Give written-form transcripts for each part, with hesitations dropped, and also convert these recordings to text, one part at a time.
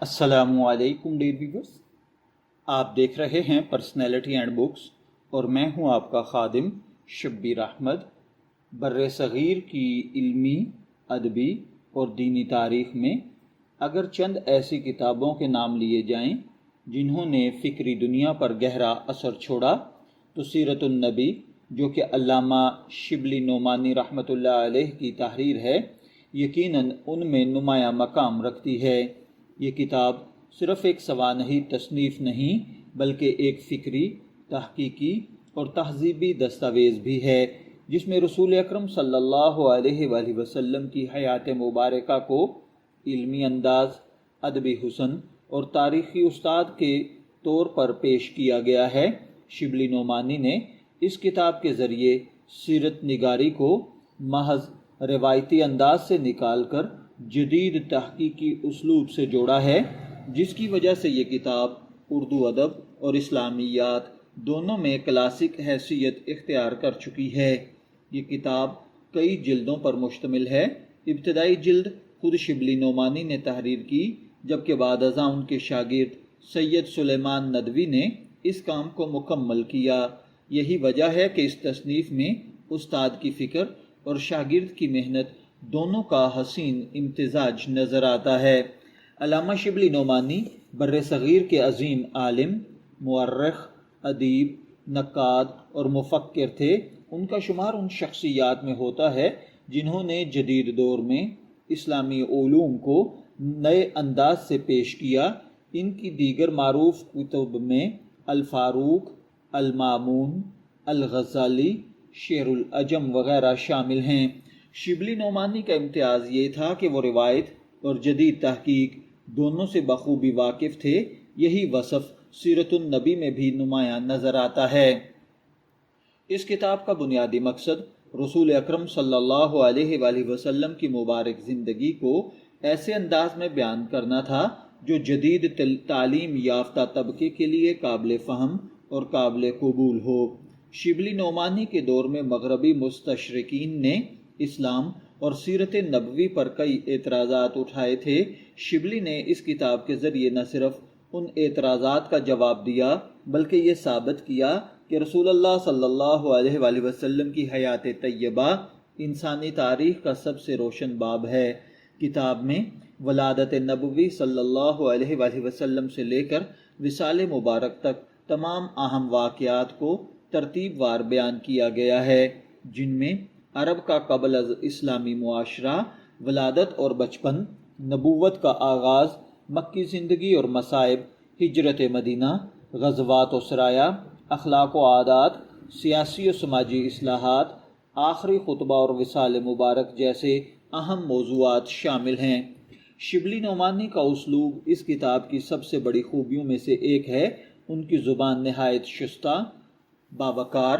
السلام علیکم dear viewers, آپ دیکھ رہے ہیں پرسنالٹی اینڈ بکس اور میں ہوں آپ کا خادم شبیر احمد۔ بر صغیر کی علمی، ادبی اور دینی تاریخ میں اگر چند ایسی کتابوں کے نام لیے جائیں جنہوں نے فکری دنیا پر گہرا اثر چھوڑا تو سیرت النبی، جو کہ علامہ شبلی نعمانی رحمۃ اللہ علیہ کی تحریر ہے، یقیناً ان میں نمایاں مقام رکھتی ہے۔ یہ کتاب صرف ایک سوانحی تصنیف نہیں بلکہ ایک فکری، تحقیقی اور تہذیبی دستاویز بھی ہے، جس میں رسول اکرم صلی اللہ علیہ وآلہ وسلم کی حیات مبارکہ کو علمی انداز، ادبی حسن اور تاریخی استاد کے طور پر پیش کیا گیا ہے۔ شبلی نعمانی نے اس کتاب کے ذریعے سیرت نگاری کو محض روایتی انداز سے نکال کر جدید تحقیقی اسلوب سے جوڑا ہے، جس کی وجہ سے یہ کتاب اردو ادب اور اسلامیات دونوں میں کلاسک حیثیت اختیار کر چکی ہے۔ یہ کتاب کئی جلدوں پر مشتمل ہے۔ ابتدائی جلد خود شبلی نعمانی نے تحریر کی، جبکہ بعد ازاں ان کے شاگرد سید سلیمان ندوی نے اس کام کو مکمل کیا۔ یہی وجہ ہے کہ اس تصنیف میں استاد کی فکر اور شاگرد کی محنت دونوں کا حسین امتزاج نظر آتا ہے۔ علامہ شبلی نعمانی بر صغیر کے عظیم عالم، مورخ، ادیب، نقاد اور مفکر تھے۔ ان کا شمار ان شخصیات میں ہوتا ہے جنہوں نے جدید دور میں اسلامی علوم کو نئے انداز سے پیش کیا۔ ان کی دیگر معروف کتب میں الفاروق، المامون، الغزالی، شعر العجم وغیرہ شامل ہیں۔ شبلی نعمانی کا امتیاز یہ تھا کہ وہ روایت اور جدید تحقیق دونوں سے بخوبی واقف تھے۔ یہی وصف سیرت النبی میں بھی نمایاں نظر آتا ہے۔ اس کتاب کا بنیادی مقصد رسول اکرم صلی اللہ علیہ وآلہ وسلم کی مبارک زندگی کو ایسے انداز میں بیان کرنا تھا جو جدید تعلیم یافتہ طبقے کے لیے قابل فہم اور قابل قبول ہو۔ شبلی نعمانی کے دور میں مغربی مستشرقین نے اسلام اور سیرت نبوی پر کئی اعتراضات اٹھائے تھے۔ شبلی نے اس کتاب کے ذریعے نہ صرف ان اعتراضات کا جواب دیا بلکہ یہ ثابت کیا کہ رسول اللہ صلی اللہ علیہ وآلہ وسلم کی حیات طیبہ انسانی تاریخ کا سب سے روشن باب ہے۔ کتاب میں ولادت نبوی صلی اللہ علیہ وآلہ وسلم سے لے کر وصال مبارک تک تمام اہم واقعات کو ترتیب وار بیان کیا گیا ہے، جن میں عرب کا قبل از اسلامی معاشرہ، ولادت اور بچپن، نبوت کا آغاز، مکی زندگی اور مصائب، ہجرت مدینہ، غزوات و سرایا، اخلاق و عادات، سیاسی و سماجی اصلاحات، آخری خطبہ اور وصال مبارک جیسے اہم موضوعات شامل ہیں۔ شبلی نعمانی کا اسلوب اس کتاب کی سب سے بڑی خوبیوں میں سے ایک ہے۔ ان کی زبان نہایت شستہ، باوقار،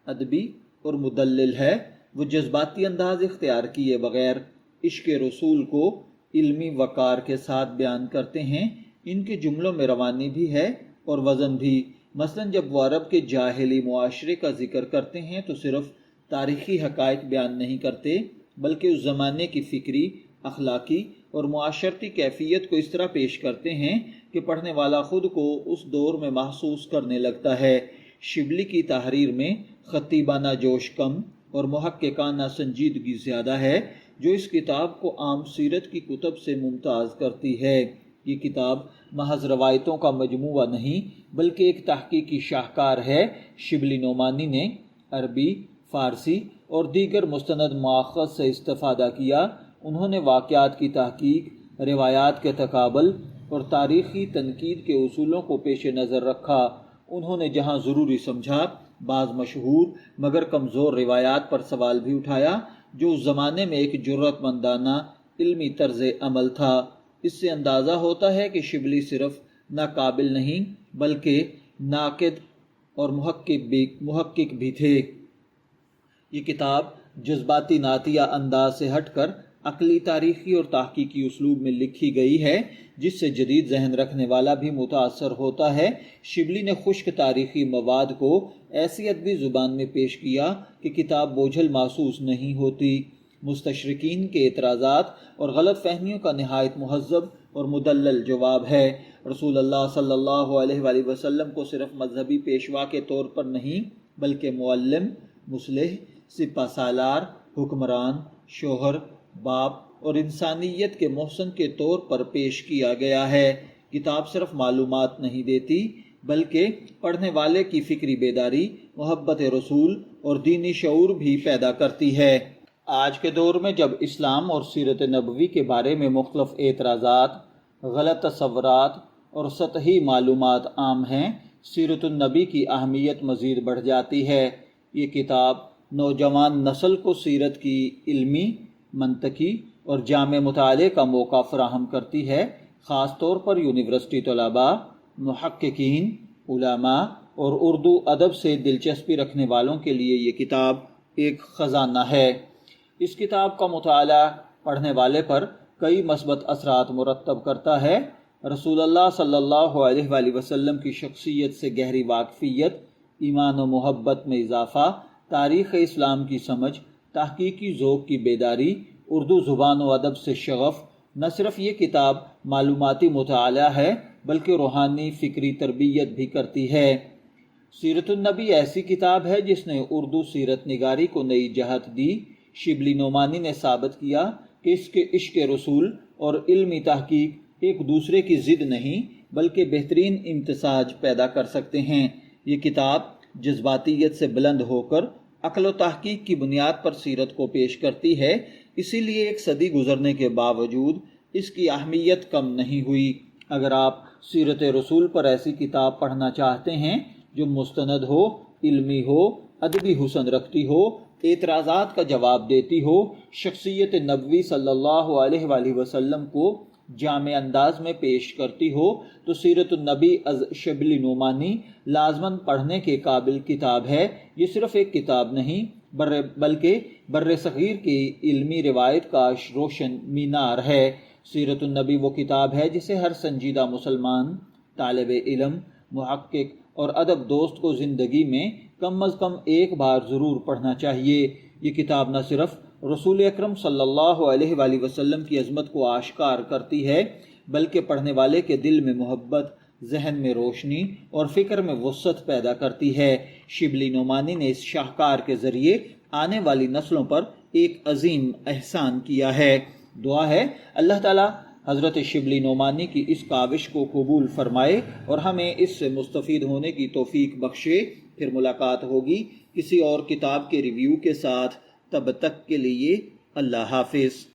ادبی اور مدلل ہے۔ وہ جذباتی انداز اختیار کیے بغیر عشق رسول کو علمی وقار کے ساتھ بیان کرتے ہیں۔ ان کے جملوں میں روانی بھی ہے اور وزن بھی۔ مثلا جب وہ عرب کے جاہلی معاشرے کا ذکر کرتے ہیں تو صرف تاریخی حقائق بیان نہیں کرتے بلکہ اس زمانے کی فکری، اخلاقی اور معاشرتی کیفیت کو اس طرح پیش کرتے ہیں کہ پڑھنے والا خود کو اس دور میں محسوس کرنے لگتا ہے۔ شبلی کی تحریر میں خطیبانہ جوش کم اور محققانہ سنجیدگی زیادہ ہے، جو اس کتاب کو عام سیرت کی کتب سے ممتاز کرتی ہے۔ یہ کتاب محض روایتوں کا مجموعہ نہیں بلکہ ایک تحقیقی شاہکار ہے۔ شبلی نعمانی نے عربی، فارسی اور دیگر مستند مآخذ سے استفادہ کیا۔ انہوں نے واقعات کی تحقیق، روایات کے تقابل اور تاریخی تنقید کے اصولوں کو پیش نظر رکھا۔ انہوں نے جہاں ضروری سمجھا، بعض مشہور مگر کمزور روایات پر سوال بھی اٹھایا، جو اس زمانے میں ایک جرأت مندانہ علمی طرز عمل تھا۔ اس سے اندازہ ہوتا ہے کہ شبلی صرف ناقابل نہیں بلکہ ناقد اور محقق بھی تھے۔ یہ کتاب جذباتی نعتیہ انداز سے ہٹ کر عقلی، تاریخی اور تحقیقی اسلوب میں لکھی گئی ہے، جس سے جدید ذہن رکھنے والا بھی متاثر ہوتا ہے۔ شبلی نے خشک تاریخی مواد کو ایسی ادبی زبان میں پیش کیا کہ کتاب بوجھل محسوس نہیں ہوتی۔ مستشرقین کے اعتراضات اور غلط فہمیوں کا نہایت مہذب اور مدلل جواب ہے۔ رسول اللہ صلی اللہ علیہ وآلہ وسلم کو صرف مذہبی پیشوا کے طور پر نہیں بلکہ معلم، مصلح، سپہ سالار، حکمران، شوہر، باپ اور انسانیت کے محسن کے طور پر پیش کیا گیا ہے۔ کتاب صرف معلومات نہیں دیتی بلکہ پڑھنے والے کی فکری بیداری، محبت رسول اور دینی شعور بھی پیدا کرتی ہے۔ آج کے دور میں جب اسلام اور سیرت نبوی کے بارے میں مختلف اعتراضات، غلط تصورات اور سطحی معلومات عام ہیں، سیرت النبی کی اہمیت مزید بڑھ جاتی ہے۔ یہ کتاب نوجوان نسل کو سیرت کی علمی، منطقی اور جامع مطالعے کا موقع فراہم کرتی ہے۔ خاص طور پر یونیورسٹی طلباء، محققین، علماء اور اردو ادب سے دلچسپی رکھنے والوں کے لیے یہ کتاب ایک خزانہ ہے۔ اس کتاب کا مطالعہ پڑھنے والے پر کئی مثبت اثرات مرتب کرتا ہے۔ رسول اللہ صلی اللہ علیہ وآلہ وسلم کی شخصیت سے گہری واقفیت، ایمان و محبت میں اضافہ، تاریخ اسلام کی سمجھ، تحقیقی ذوق کی بیداری، اردو زبان و ادب سے شغف۔ نہ صرف یہ کتاب معلوماتی مطالعہ ہے بلکہ روحانی فکری تربیت بھی کرتی ہے۔ سیرت النبی ایسی کتاب ہے جس نے اردو سیرت نگاری کو نئی جہت دی۔ شبلی نعمانی نے ثابت کیا کہ اس کے عشق رسول اور علمی تحقیق ایک دوسرے کی ضد نہیں بلکہ بہترین امتزاج پیدا کر سکتے ہیں۔ یہ کتاب جذباتیت سے بلند ہو کر عقل و تحقیق کی بنیاد پر سیرت کو پیش کرتی ہے، اسی لیے ایک صدی گزرنے کے باوجود اس کی اہمیت کم نہیں ہوئی۔ اگر آپ سیرت رسول پر ایسی کتاب پڑھنا چاہتے ہیں جو مستند ہو، علمی ہو، ادبی حسن رکھتی ہو، اعتراضات کا جواب دیتی ہو، شخصیت نبوی صلی اللہ علیہ وآلہ وسلم کو جامع انداز میں پیش کرتی ہو، تو سیرت النبی از شبلی نعمانی لازماً پڑھنے کے قابل کتاب ہے۔ یہ صرف ایک کتاب نہیں بلکہ بر صغیر کی علمی روایت کا روشن مینار ہے۔ سیرت النبی وہ کتاب ہے جسے ہر سنجیدہ مسلمان، طالب علم، محقق اور ادب دوست کو زندگی میں کم از کم ایک بار ضرور پڑھنا چاہیے۔ یہ کتاب نہ صرف رسول اکرم صلی اللہ علیہ وآلہ وسلم کی عظمت کو آشکار کرتی ہے بلکہ پڑھنے والے کے دل میں محبت، ذہن میں روشنی اور فکر میں وسعت پیدا کرتی ہے۔ شبلی نعمانی نے اس شاہکار کے ذریعے آنے والی نسلوں پر ایک عظیم احسان کیا ہے۔ دعا ہے اللہ تعالیٰ حضرت شبلی نعمانی کی اس کاوش کو قبول فرمائے اور ہمیں اس سے مستفید ہونے کی توفیق بخشے۔ پھر ملاقات ہوگی کسی اور کتاب کے ریویو کے ساتھ، تب تک کے لیے اللہ حافظ۔